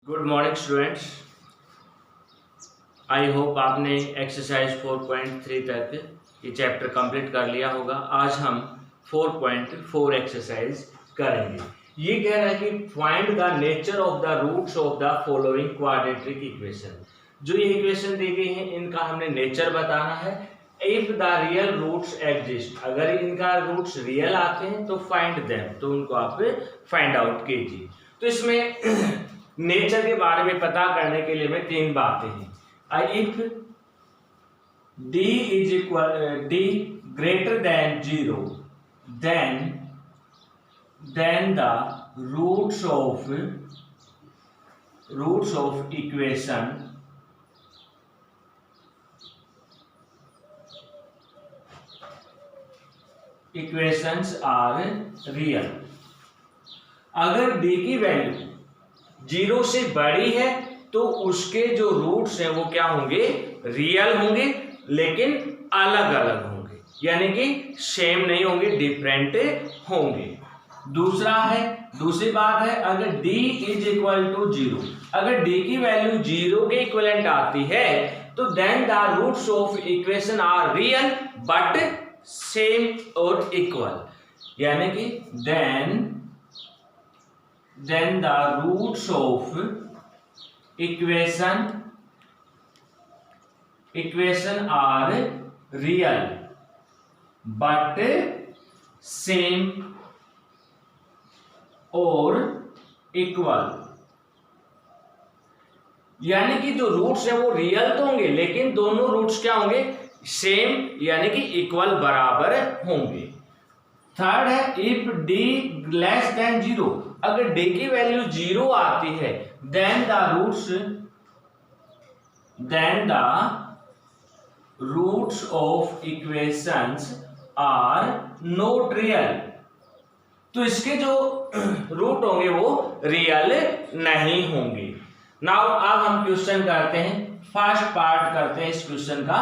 Good morning students. I hope आपने exercise 4.3 तक ये चैप्टर कंप्लीट कर लिया होगा। आज हम 4.4 एक्सरसाइज करेंगे। ये कह रहा है कि find the nature of the roots of the following quadratic equation. जो ये इक्वेशन दी गई है इनका हमने नेचर बताना है। If the real roots exist, अगर इनका रूट्स रियल आते हैं तो फाइंड देम, तो उनको आप फाइंड आउट कीजिए। तो इसमें नेचर के बारे में पता करने के लिए में तीन बातें हैं। If d is equal d greater than 0 then the roots of equations are real. अगर d की वैल्यू 0 से बड़ी है तो उसके जो रूट्स हैं वो क्या होंगे, रियल होंगे, लेकिन अलग अलग होंगे, यानी कि सेम नहीं होंगे, डिफरेंट होंगे। दूसरी बात है, अगर d इज इक्वल टू 0, अगर d की वैल्यू 0 के इक्विवेलेंट आती है तो then the roots of equation are real but same और इक्वल, यानी कि then the roots of equation are real but same और equal, यानी कि जो रूट्स है वो रियल तो होंगे लेकिन दोनों रूट्स क्या होंगे, सेम यानी कि इक्वल, बराबर होंगे। थर्ड है, इफ d लेस देन 0, अगर d की वैल्यू 0 आती है then the roots of equations are not real, तो इसके जो रूट होंगे वो रियल नहीं होंगे। नाउ अब हम क्वेश्चन करते हैं, फर्स्ट पार्ट करते हैं इस क्वेश्चन का।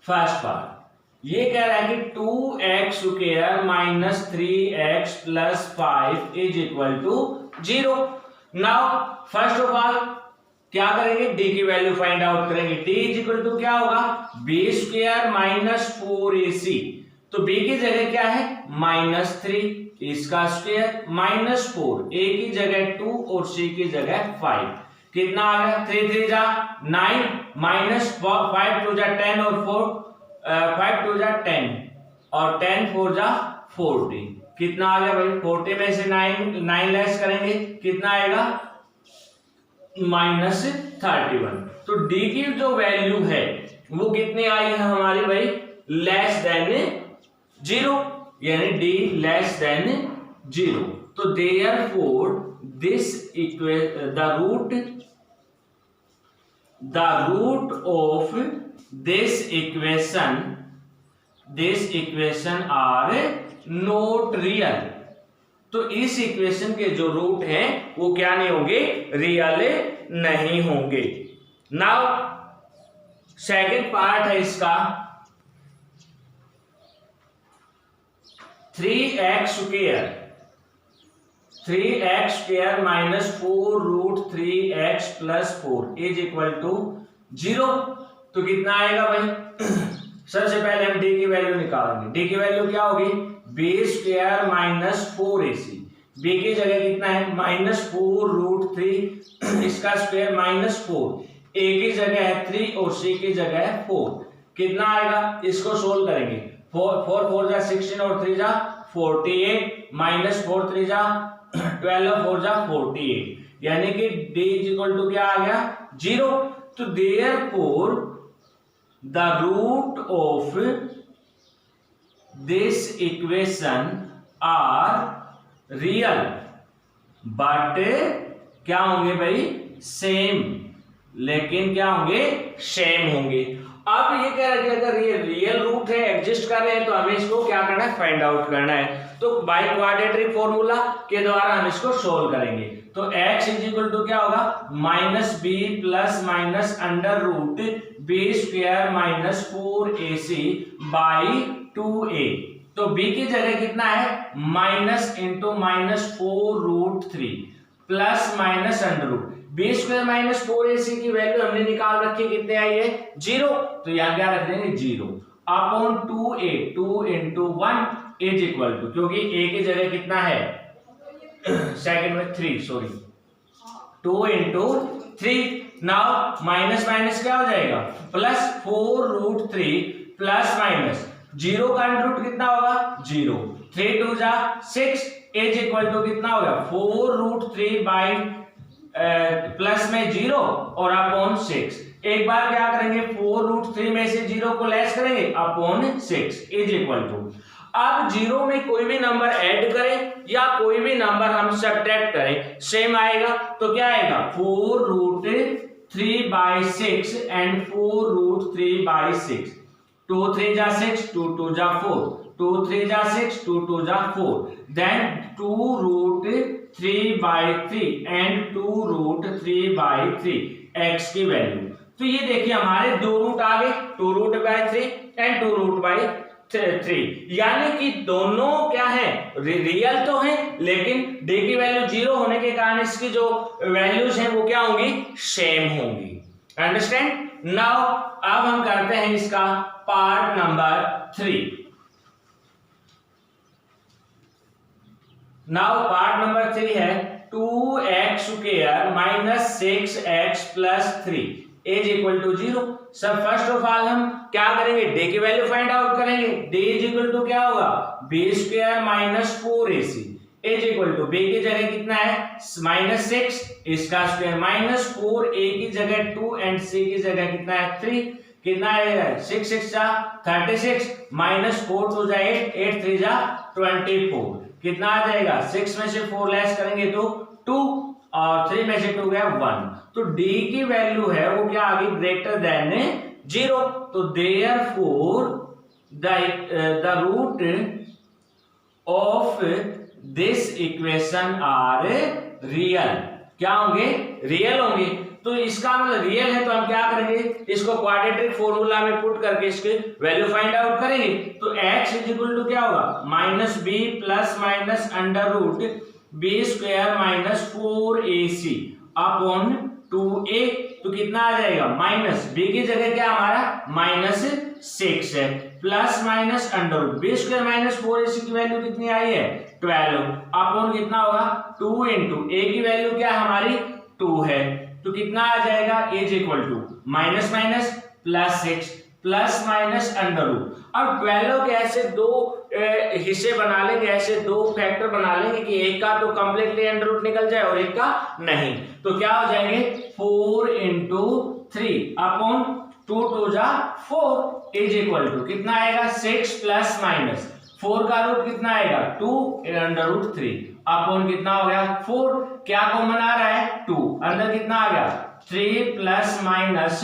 फर्स्ट पार्ट ये कह रहा है कि 2x square minus 3x plus 5 is equal to 0। Now first of all क्या करेंगे, d की वैल्यू फाइंड आउट करेंगे। d इज इक्वल टू क्या होगा, b स्क्वायर माइनस 4ac, तो b की जगह क्या है -3, इसका स्क्वायर माइनस 4, a की जगह 2 और c की जगह 5, कितना आ गया, 3 3 जा 9 माइनस 5 2 जा 10 और 5 2 जा 10 और 10 4 जा 40, कितना आ गया भाई, 40 में से 9 लेस करेंगे कितना आएगा, -31। तो d की जो वैल्यू है वो कितनी आई है हमारी भाई, लेस देन 0, यानी d लेस देन 0। तो therefore the root of this equation are not real, तो इस इक्वेशन के जो रूट हैं वो क्या नहीं होंगे, रियल नहीं होंगे। नाउ सेकंड पार्ट है इसका, 3x square minus 4 root 3x plus 4 is equal to 0, तो कितना आएगा भाई, सबसे पहले हम d की वैल्यू निकालेंगे। d की वैल्यू क्या होगी, b square minus 4ac, b की जगह कितना है -4 रूट 3, इसका स्क्वायर -4, a की जगह है 3 और c की जगह है 4, कितना आएगा, इसको सोल्व करेंगे। 4 4 जा 16 और 3 जा 48, -4 3 जा 12 4 जा 48, यानी कि d इज इक्वल टू क्या आ गया, 0। तो therefore the root of this equation are real but क्या होंगे भाई, सेम, लेकिन क्या होंगे, सेम होंगे। अब ये कह रहा है कि अगर ये रियल रूट है, एग्जिस्ट कर रहे हैं, तो हमें इसको क्या करना है, फाइंड आउट करना है। तो बाय क्वाड्रेटिक फॉर्मूला के द्वारा हम इसको सोल्व करेंगे। तो x इज इक्वल टू क्या होगा, -b plus minus under root b square minus 4ac by 2a, तो b की जगह कितना है minus into -4√3 plus minus under root B square minus 4ac की वैल्यू हमने निकाल रखी, कितने आई है 0, तो यहां क्या रख देंगे 0 upon 2a 2 into 1 is equal to, क्योंकि a की जगह कितना है सेकंड में 3 sorry 2 into 3। Now minus minus क्या हो जाएगा प्लस 4√3 प्लस माइनस 0 का अंडर रूट कितना होगा 0, 3 2 जा 6 इज इक्वल टू कितना होगा 4√3 बाई प्लस में 0 और अपॉन 6। एक बार क्या करेंगे 4√3 में से 0 को लेस करेंगे अपॉन 6 इज इक्वल टू, अब 0 में कोई भी नंबर ऐड करें या कोई भी नंबर हम सब्ट्रैक्ट करें सेम आएगा, तो क्या आएगा 4√3 बाई 6 एंड 4√3 बाई 6, 2 3 जा 6 2 2 जा 4, 2 3 जा 6 2 2 जा 4, then 2√3 by 3 and 2√3 by 3 x की वैल्यू। तो ये देखिए हमारे दो रूट आ गए 2√3 एंड 2√3, यानी कि दोनों क्या है रियल तो है, लेकिन d की वैल्यू 0 होने के कारण इसकी जो वैल्यूज हैं वो क्या होंगी सेम होंगी। अंडरस्टैंड? नाउ अब हम करते हैं इसका part number 3। Now part number 3 है 2x square minus 6x plus 3 is equal to 0। सब फर्स्ट ऑफ ऑल हम क्या करेंगे d की वैल्यू फाइंड आउट करेंगे। d इज इक्वल टू क्या होगा b square minus 4ac is equal to b की जगह कितना है -6, इसका स्क्वायर माइनस 4a की जगह 2 एंड c की जगह कितना है 3, कितना आएगा 6 6 जा 36 माइनस 4 2 जा 8 8 3 जा 24, कितना आ जाएगा 6 में से 4 लेस करेंगे तो 2 और 3 में से 2 गया 1, तो d की वैल्यू है वो क्या आ गई ग्रेटर देन 0, तो therefore the root of this equation are real, क्या होंगे रियल होंगे। तो इसका मतलब रियल है तो हम क्या करेंगे इसको क्वाड्रेटिक फॉर्मूला में पुट करके इसके वैल्यू फाइंड आउट करेंगे। तो x इज इक्वल टू क्या होगा minus B plus minus under root B square minus 4ac upon 2a, तो कितना आ जाएगा माइनस बी की जगह क्या हमारा -6 है plus minus under root B square minus 4ac की वैल्यू कितनी आई है 12 अपॉन कितना होगा 2 इंटू a की वैल्यू क्या हमारी 2 है, तो कितना आ जाएगा is equal to minus minus plus 6 plus minus under root. अब 12 के ऐसे दो हिस्से बना लेंगे, ऐसे दो फैक्टर बना लेंगे कि एक का तो कंप्लीटली अंडर रूट निकल जाए और एक का नहीं, तो क्या हो जाएंगे 4 इंटू 3 अपॉन 2 2 जा 4 इज इक्वल टू कितना आएगा 6 प्लस माइनस 4 का रूट कितना आएगा 2 अंडर रूट 3 अपॉन कितना हो गया 4, क्या कॉमन आ रहा है 2, अंदर कितना आ गया 3 प्लस माइनस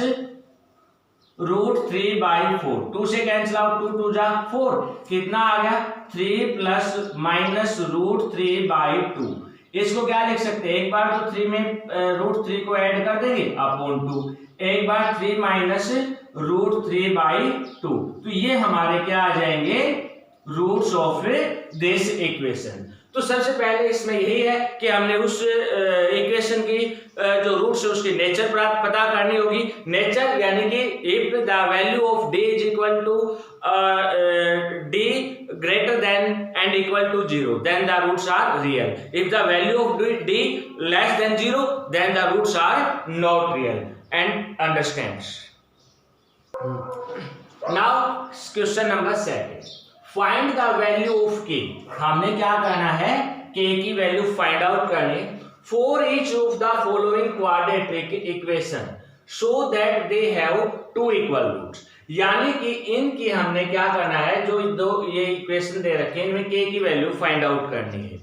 √3 बाई 4, 2 से कैंसिल आउट 2 2 जा 4, कितना आ गया 3 प्लस माइनस √3 बाई 2। इसको क्या लिख सकते हैं एक बार तो 3 में √3 को ऐड कर देंगे अपॉन 2, एक बार 3 माइनस √3 बाई 2, तो ये हमारे क्या आ जाएंगे रूट्स ऑफ दिस इक्वेशन। तो सबसे पहले इसमें यही है कि हमने उस इक्वेशन की जो रूट्स है उसकी नेचर पता करनी होगी। नेचर यानी कि if the value of d is equal to d greater than and equal to 0 then the roots are real, if the value of d less than 0 then the roots are not real and understand. Now question number 7, find the value of k। हमने क्या करना है k की value find out करनी for each of the following quadratic equation so that they have two equal roots, यानी कि इनकी हमने क्या करना है जो दो ये इक्वेशन दे रखे हैं इनमें k की वैल्यू फाइंड आउट करनी है।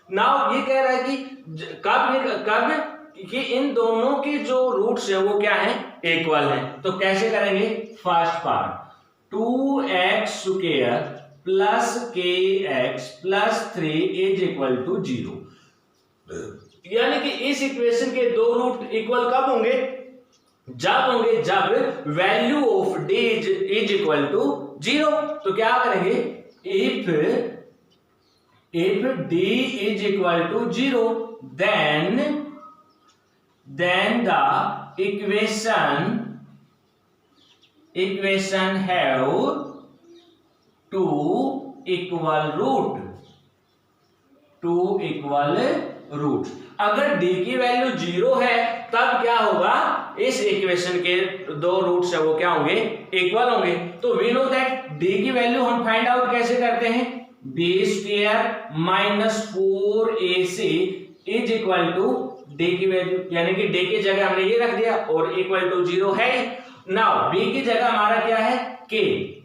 नाउ ये कह रहा है कि कब कि इन दोनों के जो रूट्स है वो क्या है इक्वल है, तो कैसे करेंगे फर्स्ट पार्ट 2x स्क्वायर plus kx plus 3 is equal to 0, यानी कि इस इक्वेशन के दो रूट इक्वल कब होंगे जब value of d is equal to 0। तो क्या करेंगे if d is equal to 0, then the equation have two equal root. अगर d की वैल्यू 0 है तब क्या होगा, इस इक्वेशन के दो रूट्स है वो क्या होंगे, इक्वल होंगे. तो वी नो दैट d की वैल्यू हम फाइंड आउट कैसे करते हैं, b square minus 4ac is equal to d की वैल्यू, यानी कि d की जगह हमने ये रख दिया और इक्वल टू 0 है. नाउ b की जगह हमारा क्या है, k,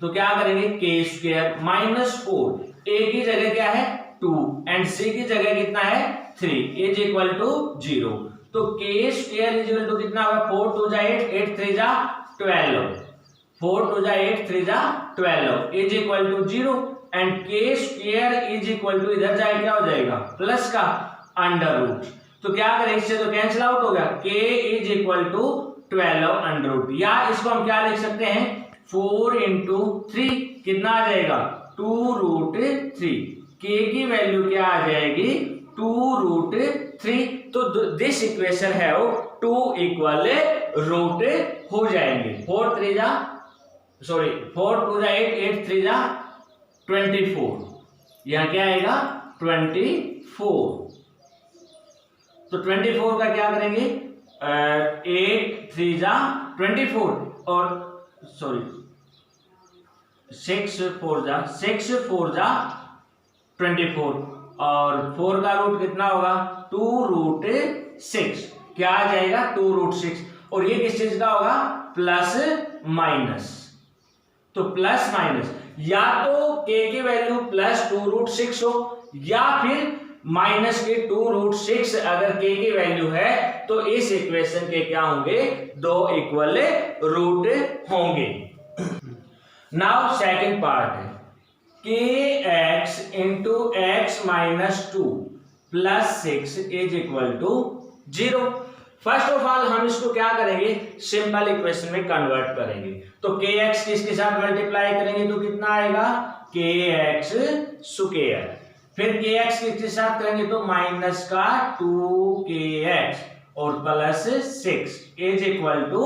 तो क्या करेंगे, k स्क्वायर माइनस 4, a की जगह क्या है 2 एंड c की जगह कितना है 3 इज इक्वल टू 0. तो k square is equal to कितना होगा, 4 2 जा 8, 8 3 जा 12, 4 2 जा 8 3 जा 12 is equal to 0 and k square is equal to इधर जाए क्या हो जाएगा, प्लस का अंडर रूट. तो क्या करें, इससे तो कैंसिल आउट हो गया, k is equal to 12 under root, या इसको हम क्या लिख सकते हैं 4 इंटू 3 कितना आ जाएगा 2 रूट 3. k की वैल्यू क्या आ जाएगी 2 रूट 3. तो दिस इक्वेशन है वो 2 इक्वल रूट हो जाएंगे. 4 2 जा 8, 8 3 जा 24, यहाँ क्या आएगा 24. तो 24 का क्या करेंगे, 8 3 जा 24 और 6 4 जा 24 और 4 का रूट कितना होगा 2 रूट 6, क्या आ जाएगा 2 रूट 6. और ये किस चीज का होगा, प्लस माइनस. तो प्लस माइनस, या तो k की वैल्यू प्लस 2 रूट 6 हो, या फिर माइनस के 2 रूट 6. अगर k की वैल्यू है तो इस इक्वेशन के क्या होंगे, दो इक्वल रूट होंगे. नाउ सेकंड पार्ट है kx into x minus 2 plus 6 is equal to 0. First of all हम इसको क्या करेंगे, सिंपल इक्वेशन में कन्वर्ट करेंगे. तो kx किसके साथ मल्टीप्लाई करेंगे तो कितना आएगा, kx स्क्वायर. फिर kx किसके साथ करेंगे तो माइनस का 2kx और plus 6 is equal to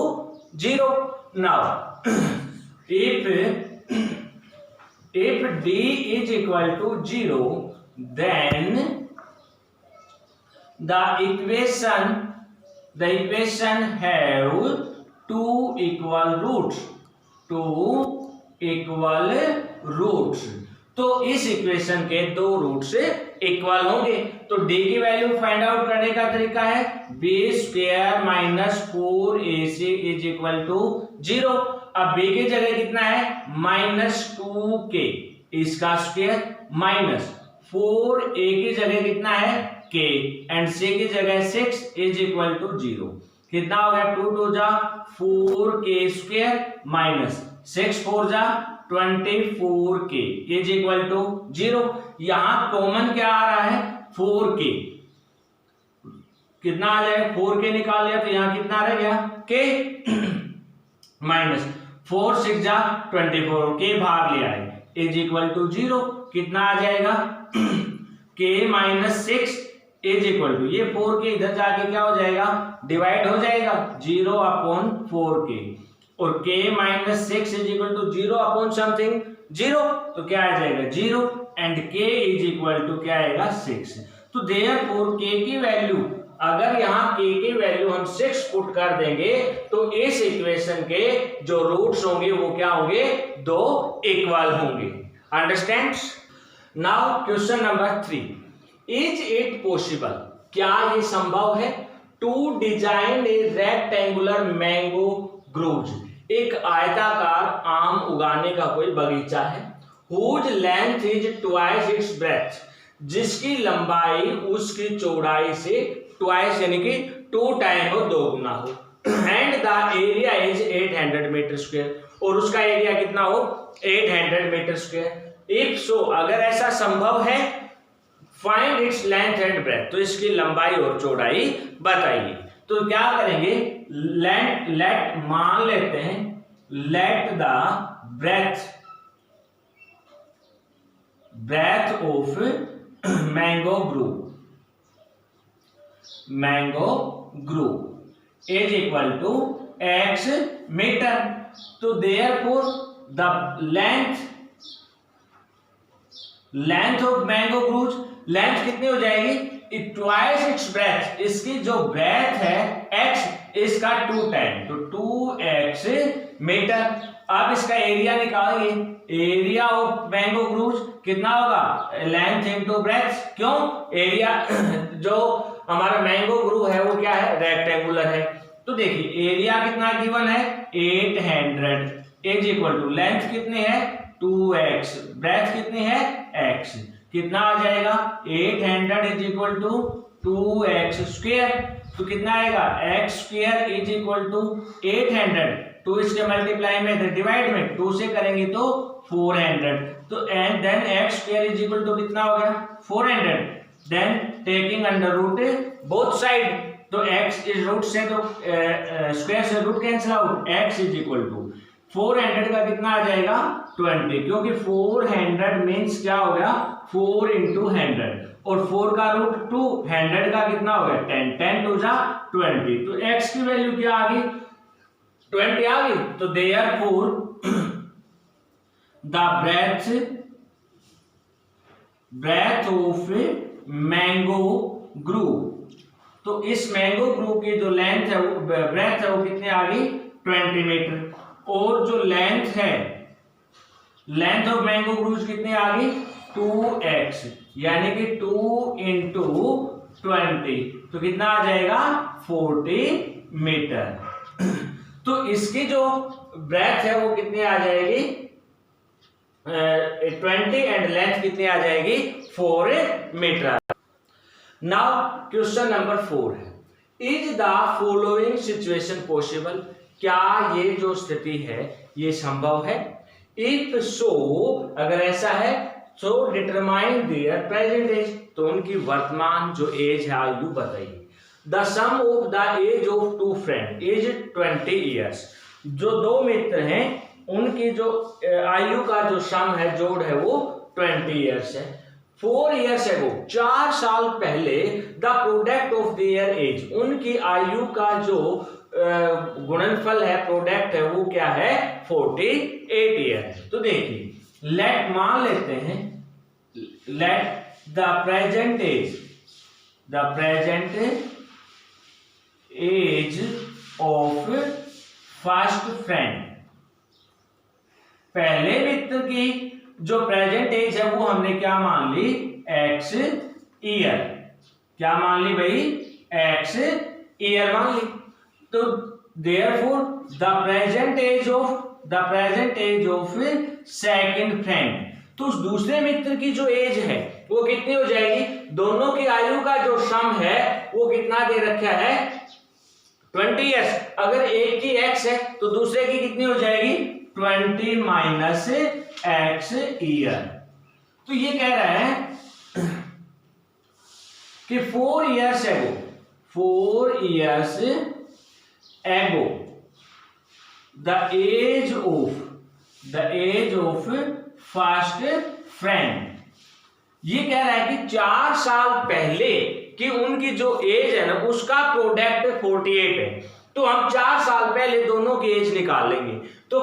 0. Now if d is equal to 0, then the equation have two equal roots. तो इस इक्वेशन के दो रूट से इक्वल होंगे. तो d की वैल्यू फाइंड आउट करने का तरीका है b square minus 4ac is equal to 0. अब b की जगह कितना है माइनस 2k इसका स्क्वायर माइनस 4a की जगह कितना है k एंड c की जगह 6 इज इक्वल टू 0. कितना हो गया 2 2 जा 4k स्क्वायर माइनस 6 4 जा 24k इज इक्वल टू 0. यहां कॉमन क्या आ रहा है 4k, कितना आ जाएगा 4k निकाल लिया तो यहां कितना रह गया k माइनस 4 6 जा 24 k बाहर ले आए इज इक्वल टू 0. कितना आ जाएगा k minus 6 is equal to, ये 4k इधर जाके क्या हो जाएगा डिवाइड हो जाएगा 0 अपॉन 4k और k minus 6 is equal to 0 upon something 0. तो क्या आ जाएगा 0 and k is equal to क्या आएगा 6. तो देयरफॉर k की वैल्यू, अगर यहाँ k की वैल्यू हम 6 पुट कर देंगे तो इस इक्वेशन के जो रूट्स होंगे वो क्या होंगे, दो इक्वल होंगे. Understand. Now question number 3, is it possible, क्या ये संभव है to design a rectangular mango groves, एक आयताकार आम उगाने का कोई बगीचा है, whose length is twice its breadth, जिसकी लंबाई उसकी चौड़ाई से ट्वाइस यानी कि 2 टाइम हो, 2 गुना हो, and the area is 800 metre square, और उसका एरिया कितना हो 800 मीटर स्क्वायर. इफ सो, अगर ऐसा संभव है, find its length and breadth, तो इसकी लंबाई और चौड़ाई बताइए. तो क्या करेंगे, लेट मान लेते हैं, let the breadth breadth of mango grew is equal to x meter. तो therefore the length of mango grows, length कितनी हो जाएगी? ट्वाइस इट्स ब्रेथ, इसकी जो ब्रेथ है x, इसका 2 टाइम, तो 2x मीटर। अब इसका एरिया निकालेंगे, एरिया ऑफ मैंगो ग्रूव्स कितना होगा? Length into breadth. क्यों? एरिया जो हमारा मैंगो ग्रूव है वो क्या है? रेक्टेंगुलर है। तो देखिए एरिया कितना गिवन है? 800 इज इक्वल टू लेंथ कितनी है? 2x, ब्रेथ कितनी है? x, कितना आ जाएगा? 800 is equal to 2x square. तो कितना आएगा? x square is equal to 800, 2 इसके मल्टीप्लाई में डिवाइड में 2 से करेंगे तो 400, तो and then x square is equal to कितना हो गया? 400। Then taking under root both side, तो x इज रूट से तो स्क्वायर से root cancel out, x is equal to 400 का कितना आ जाएगा? 20, क्योंकि 400 मीन्स क्या हो गया? 4 इंटू 100, और 4 का रूट 2, 100 का कितना हो गया? 10, 10 टू जा 20, तो x की वैल्यू क्या आ गई? 20 आ गई। तो therefore the breadth of mango groove, तो इस मैंगो ग्रूव की जो लेंथ है वो ब्रेथ है वो कितनी आ गई? 20 मीटर, और जो लेंथ है, लेंथ ऑफ मैंगो ग्रूव्स कितनी आ गई? 2x, यानी कि 2 इंटू 20, तो कितना आ जाएगा? 40 मीटर। तो इसकी जो ब्रेथ है वो कितनी आ जाएगी? 20, एंड लेंथ कितनी आ जाएगी? 4 मीटर। नाउ क्वेश्चन नंबर 4 है, is the following situation possible? क्या ये जो स्थिति है ये संभव है? इफ सो, अगर ऐसा है, so determine their present age, तो उनकी वर्तमान जो एज है आयु बताइए। The sum of the age of 2 friend is 20 years, जो 2 मित्र हैं उनकी जो आयु का जो सम है, जोड़ है, वो 20 ईयर्स है। 4 ईयर्स एगो, 4 साल पहले, the product of their age, उनकी आयु का जो गुणनफल है, प्रोडक्ट है, वो क्या है? 48 ईयर। तो देखिए लेट, मान लेते हैं, let the present age of first friend, पहले मित्र की जो प्रेजेंट एज है वो हमने क्या मान ली? x year. क्या मान ली भाई? x ईयर मान ली। तो therefore the present age of second friend, तो उस दूसरे मित्र की जो एज है वो कितनी हो जाएगी? दोनों की आयु का जो सम है वो कितना दे रखा है? 20 ईयर्स। अगर एक की x है तो दूसरे की कितनी हो जाएगी? 20 माइनस x ईयर। तो ये कह रहा है कि 4 years ago the age of first friend, ये कह रहा है कि 4 साल पहले कि उनकी जो एज है ना उसका प्रोडक्ट 48 है, तो हम 4 साल पहले दोनों की एज निकाल लेंगे। तो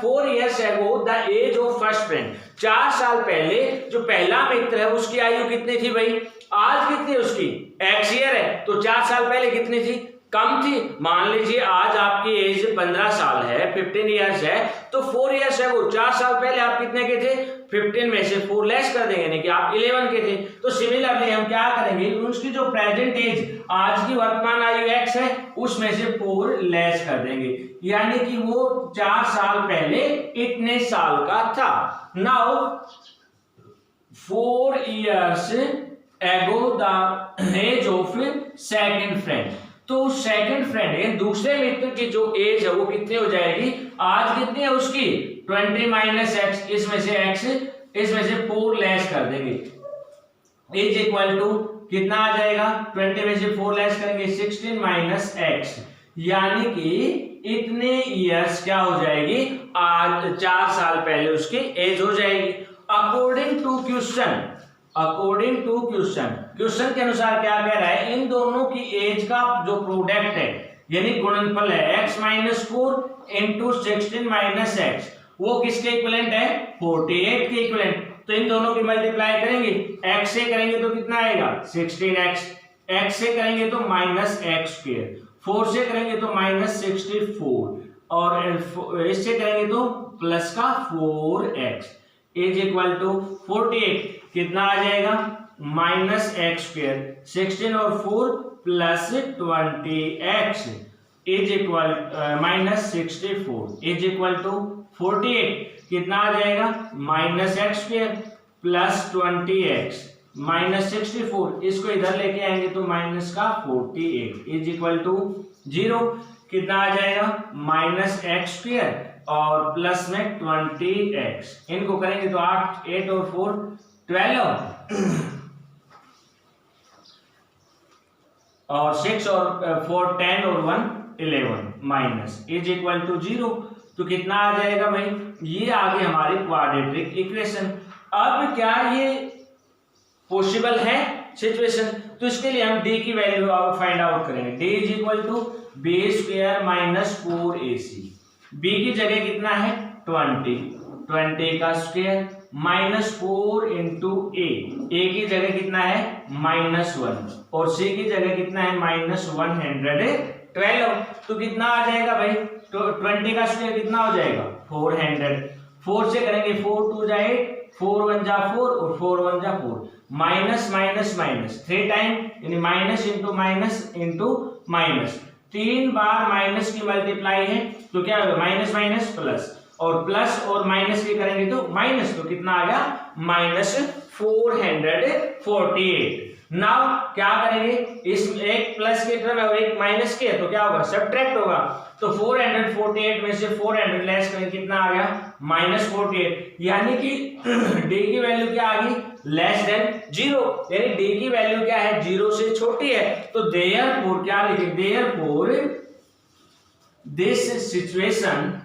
4 years ago the age of first friend, 4 साल पहले जो पहला मित्र है उसकी आयु कितनी थी भाई? आज कितनी उसकी? x ईयर है, तो 4 साल पहले कितनी थी? कम थी। मान लीजिए आज आपकी एज 15 साल है, 15 ईयर्स है, तो 4 ईयर्स है वो 4 साल पहले आप कितने के थे? 15 में से 4 लेस कर देंगे, यानी कि आप 11 के थे। तो सिमिलरली हम क्या करेंगे? उसकी जो प्रेजेंट एज, आज की वर्तमान आयु x है, उसमें से 4 लेस कर देंगे, यानी कि वो 4 साल पहले इतने साल का था। Now 4 years ago the age of second friend, तो सेकंड फ्रेंड है दूसरे मित्र की जो एज है वो कितनी हो जाएगी? आज कितनी है उसकी? 20 माइनस एक्स, इसमें से x, इसमें से 4 लेस कर देंगे, इज इक्वल टू कितना आ जाएगा? 20 में से 4 लेस करेंगे 16 माइनस एक्स, यानी कि इतने ईयर्स क्या हो जाएगी? आज 4 साल पहले उसकी एज हो जाएगी। अकॉर्डिंग टू क्वेश्चन के अनुसार क्या कह रहा है, इन दोनों की एज का जो प्रोडक्ट है यानी गुणनफल है x minus 4 into 16 minus x, वो किसके इक्विवेलेंट है, 48 के इक्विवेलेंट। तो इन दोनों की मल्टीप्लाई करेंगे, x से करेंगे तो कितना आएगा 16x, x से करेंगे तो माइनस एक्स स्क्वायर, 4 से करेंगे तो माइनस 64 और इससे करेंगे तो प्लस का 4x इज इक्वल टू 48 कितना आ जाएगा माइनस एक्स स्क्वायर, 16 और 4 plus 20x is equal minus 64 is equal to 48 कितना आ जाएगा minus x square plus 20x minus 64, इसको इधर लेके आएंगे तो माइनस का 48 इज इक्वल टू 0 कितना आ जाएगा माइनस एक्स स्क्वायर और प्लस में 20x, इनको करेंगे तो 8 और 4 12 और 6 और 4 10 और 1 11 माइनस इज इक्वल टू 0। तो कितना आ जाएगा भाई, ये आ गई हमारी क्वाड्रेटिक इक्वेशन। अब क्या ये पॉसिबल है सिचुएशन, तो इसके लिए हम d की वैल्यू फाइंड आउट करेंगे। d is equal to b square minus 4ac, b की जगह कितना है 20 का स्क्वायर माइनस 4 इंटू a की जगह कितना है माइनस 1 और c की जगह कितना है माइनस 112। तो कितना आ जाएगा भाई, तो 20 का स्क्वायर कितना हो जाएगा 400, 4 से करेंगे 4 2 जा 8, 4 1 जा 4 और 4 1 जा 4, माइनस माइनस माइनस 3 टाइम यानी माइनस इंटू माइनस 3 बार माइनस की मल्टीप्लाई है तो क्या होगा माइनस माइनस प्लस और माइनस की करेंगे तो माइनस, तो कितना आ गया माइनस 448। नाउ क्या करेंगे, इस एक प्लस के टर्म है और एक माइनस के, तो क्या होगा सब्ट्रैक्ट होगा। तो 448 में से 400 लेस करेंगे कितना आ गया माइनस 48, यानी कि d की वैल्यू क्या आ गई लेस देन 0, यानी d की वैल्यू क्या है 0 से छोटी है। तो देयरफॉर क्या लिखेंगे, therefore this situation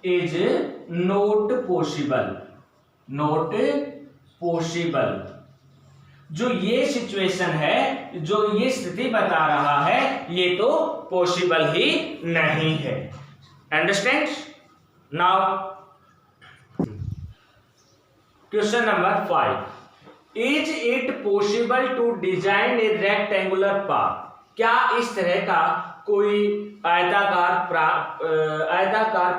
is not possible. जो ये सिचुएशन है, जो ये स्थिति बता रहा है, ये तो पॉसिबल ही नहीं है। Understand? Now question number 5, is it possible to design a rectangular park? क्या इस तरह का कोई आयताकार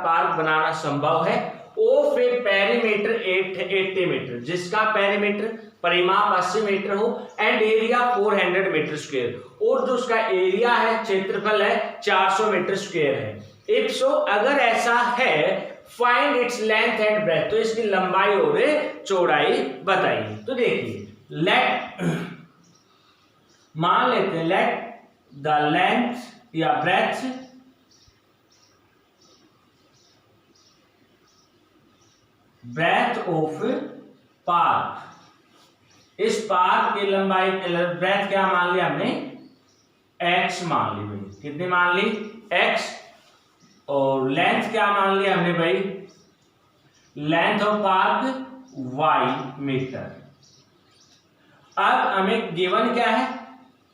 पार्क बनाना संभव है? ऑफ ए पेरीमीटर 80 मीटर, जिसका पेरीमीटर परिमाप 80 मीटर हो एंड एरिया 400 मीटर स्क्वायर, और जो उसका एरिया है क्षेत्रफल है 400 मीटर स्क्वायर है। इफ सो, अगर ऐसा है, find its length and breadth, तो इसकी लंबाई और चौड़ाई बताइए। तो देखिए मान लेते हैं लेट द लेंथ या ब्रेथ ऑफ पार्क, इस पार्क की लंबाई ब्रेथ क्या मान लिया हमने x मान ली भाई, कितनी मान ली x, और लेंथ क्या मान लिया हमने भाई, लेंथ ऑफ पार्क y मीटर। अब हमें गिवन क्या है,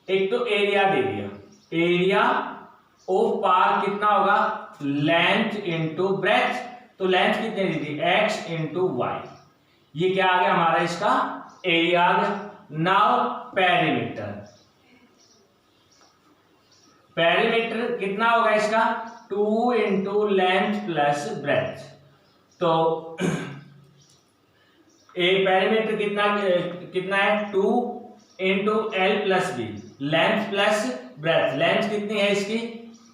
एक तो एरिया दे दिया, एरिया ऑफ पार्क कितना होगा लेंथ इंटू ब्रेथ, तो लेंथ कितनी दी थी x इंटू वाई, ये क्या आ गया हमारा इसका एरिया आ गया। नाउ पेरीमीटर कितना होगा इसका 2 इंटू लेंथ प्लस ब्रेथ, तो पेरीमीटर कितना है 2 into L plus B, length plus breadth, length कितनी है इसकी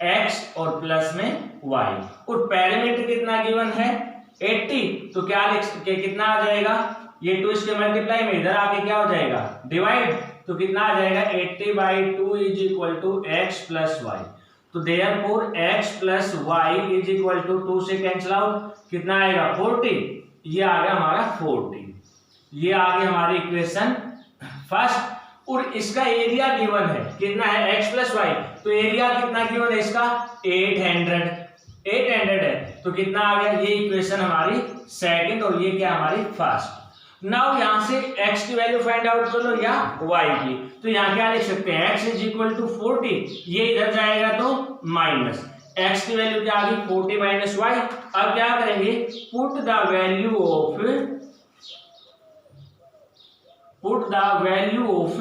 x और प्लस में y, और पेरीमीटर कितना गिवन है 80, तो क्या कितना आ जाएगा, ये 2 इसके मल्टीप्लाई में इधर आके क्या हो जाएगा डिवाइड, तो कितना आ जाएगा 80/2 is equal to x plus y. तो therefore x plus y is equal to 2 से कैंसिल आउट, कितना आएगा 40, ये आ गया हमारा 40, ये आ गई हमारी इक्वेशन फर्स्ट। और इसका एरिया गिवन है कितना है x प्लस वाई, तो एरिया कितना गिवन है इसका 800, 800 है तो कितना आ गया, ये इक्वेशन हमारी सेकंड और ये क्या हमारी फर्स्ट। नाउ यहां से x की वैल्यू फाइंड आउट कर लो या y की, तो यहां क्या लिख सकते हैं, x इज इक्वल टू 40, ये इधर जाएगा तो माइनस x की वैल्यू क्या आ गई 40 माइनस y। अब क्या करेंगे, put the value of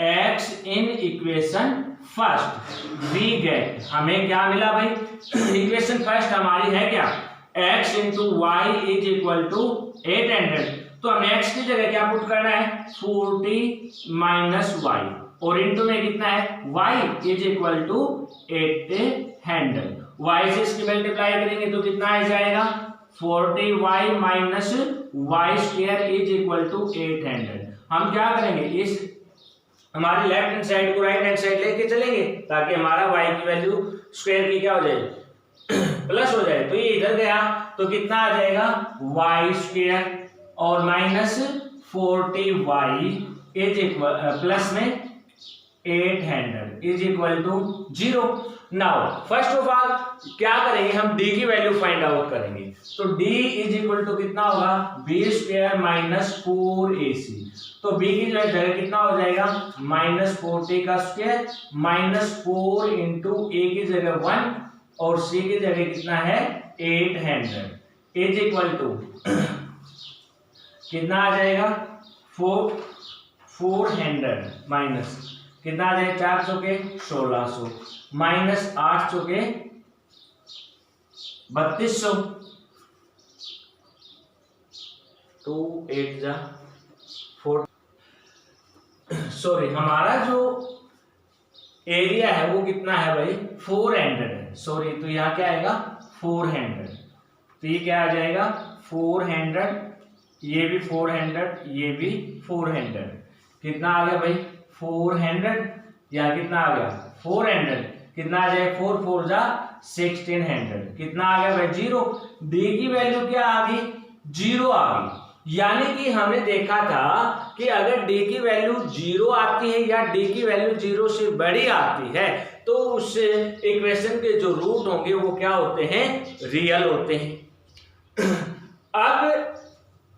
x in equation first, we get, हमें क्या मिला भाई, इक्वेशन फर्स्ट हमारी है क्या, x into y is equal to 800, तो हमें x की जगह क्या पुट करना है 40 माइनस वाई, और इंटू में कितना है y is equal to 800, y से इसकी मल्टीप्लाई करेंगे तो कितना आ जाएगा 40y minus y square is equal to 800। हम क्या करेंगे, इस हमारी लेफ्ट हैंड साइड को राइट हैंड साइड लेके चलेंगे ताकि हमारा y की वैल्यू स्क्वायर की क्या हो जाए प्लस हो जाए, तो ये इधर गया तो कितना आ जाएगा y स्क्वायर और minus 40y is equal plus में 800 is equal to 0। Now first of all क्या करेंगे, हम d की वैल्यू फाइंड आउट करेंगे, तो d इज इक्वल टू कितना होगा b स्क्वायर माइनस 4ac, तो b की जगह कितना हो जाएगा माइनस 40 का स्क्वायर माइनस 4 इंटू a की जगह 1 और c की जगह कितना है 800 इज इक्वल टू कितना आ जाएगा 400 माइनस कितना आ जाएगा 4 चौके 1600 माइनस 8 चौके 3200, 2 8 जा 4, सॉरी हमारा जो एरिया है वो कितना है भाई 400 है, सॉरी तो यहाँ क्या आएगा 400, तो ये क्या आ जाएगा 400, ये भी 400, ये भी 400, कितना आ गया भाई 400, या कितना आ गया 400, कितना आ जाएगा 4 4 जा 1600, कितना आ गया भाई 0। d की वैल्यू क्या आ गई 0 आ गई, यानी कि हमने देखा था कि अगर d की वैल्यू 0 आती है या d की वैल्यू 0 से बड़ी आती है तो उस इक्वेशन के जो रूट होंगे वो क्या होते हैं रियल होते हैं। अब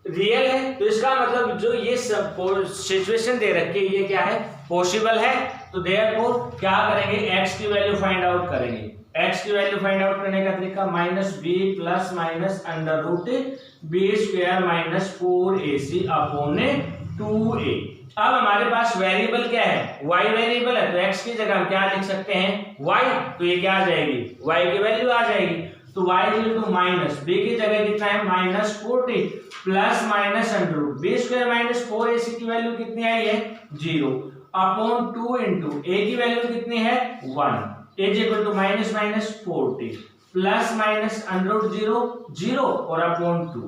रियल है तो इसका मतलब जो ये सिचुएशन दे रखी है ये क्या है पॉसिबल है, तो देयरफॉर क्या करेंगे x की वैल्यू फाइंड आउट करेंगे। x की वैल्यू फाइंड आउट करने का तरीका minus B plus minus under root B square minus 4ac upon 2a। अब हमारे पास वेरिएबल क्या है y वेरिएबल है, तो x की जगह हम क्या लिख सकते हैं y, तो ये क्या आ जाएगी y की वैल्यू आ जाएगी, तो y equal to minus b की जगह कितना है minus 40 plus minus under root B square minus 4ac की वैल्यू कितनी आई है 0 अपॉन 2 इंटू a की वैल्यू कितनी है 1 is equal to minus minus 40 plus minus under root 0 0 और अपॉन 2,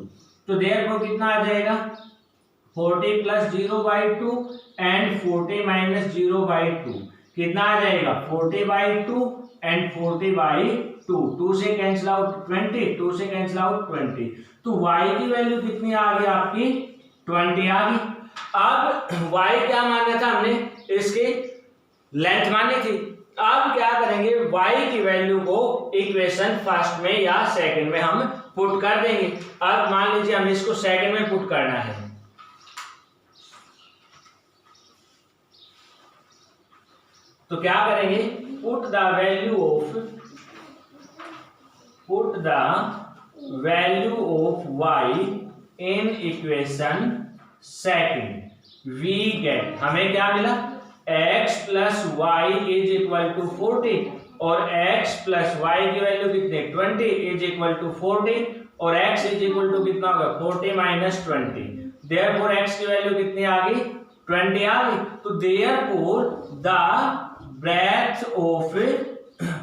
तो देयरफॉर कितना आ जाएगा 40 plus 0 by 2 and 40 minus 0 by 2, कितना आ जाएगा 40 बाई 2 एंड 40 बाई 2, 2 से कैंसिल आउट 20, 2 से कैंसिल आउट 20, तो y की वैल्यू कितनी आ गई आपकी 20 आ गई। अब y क्या माना था हमने, इसकी लेंथ मानी थी, अब क्या करेंगे y की वैल्यू को इक्वेशन फर्स्ट में या सेकंड में हम पुट कर देंगे। अब मान लीजिए हमें इसको सेकंड में पुट करना है, तो क्या करेंगे put the value of y in equation second, we get, हमें क्या मिला x plus y is equal to 40 और x प्लस वाई की वैल्यू कितनी 20 इज इक्वल टू 40 और x इज इक्वल टू कितना होगा 40 माइनस 20, देयरफॉर x की वैल्यू कितनी आ गई 20 आ गई, तो therefore the breadth of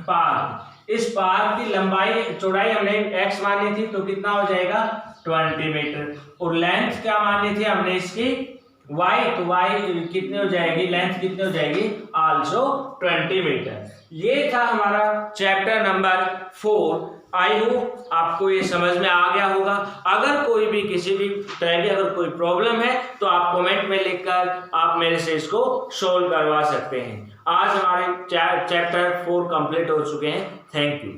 park, इस पार्क की लंबाई चौड़ाई हमने x मानी थी तो कितना हो जाएगा 20 मीटर, और लेंथ क्या मानी थी हमने इसकी y, तो y कितनी हो जाएगी लेंथ कितनी हो जाएगी आल्सो 20 मीटर। ये था हमारा चैप्टर नंबर 4। आई होप आपको ये समझ में आ गया होगा। अगर कोई भी किसी भी तरह की अगर कोई प्रॉब्लम है तो आप कमेंट में लिखकर आप मेरे से इसको सोल्व करवा सकते हैं। आज हमारे चैप्टर 4 कंप्लीट हो चुके हैं। Thank you.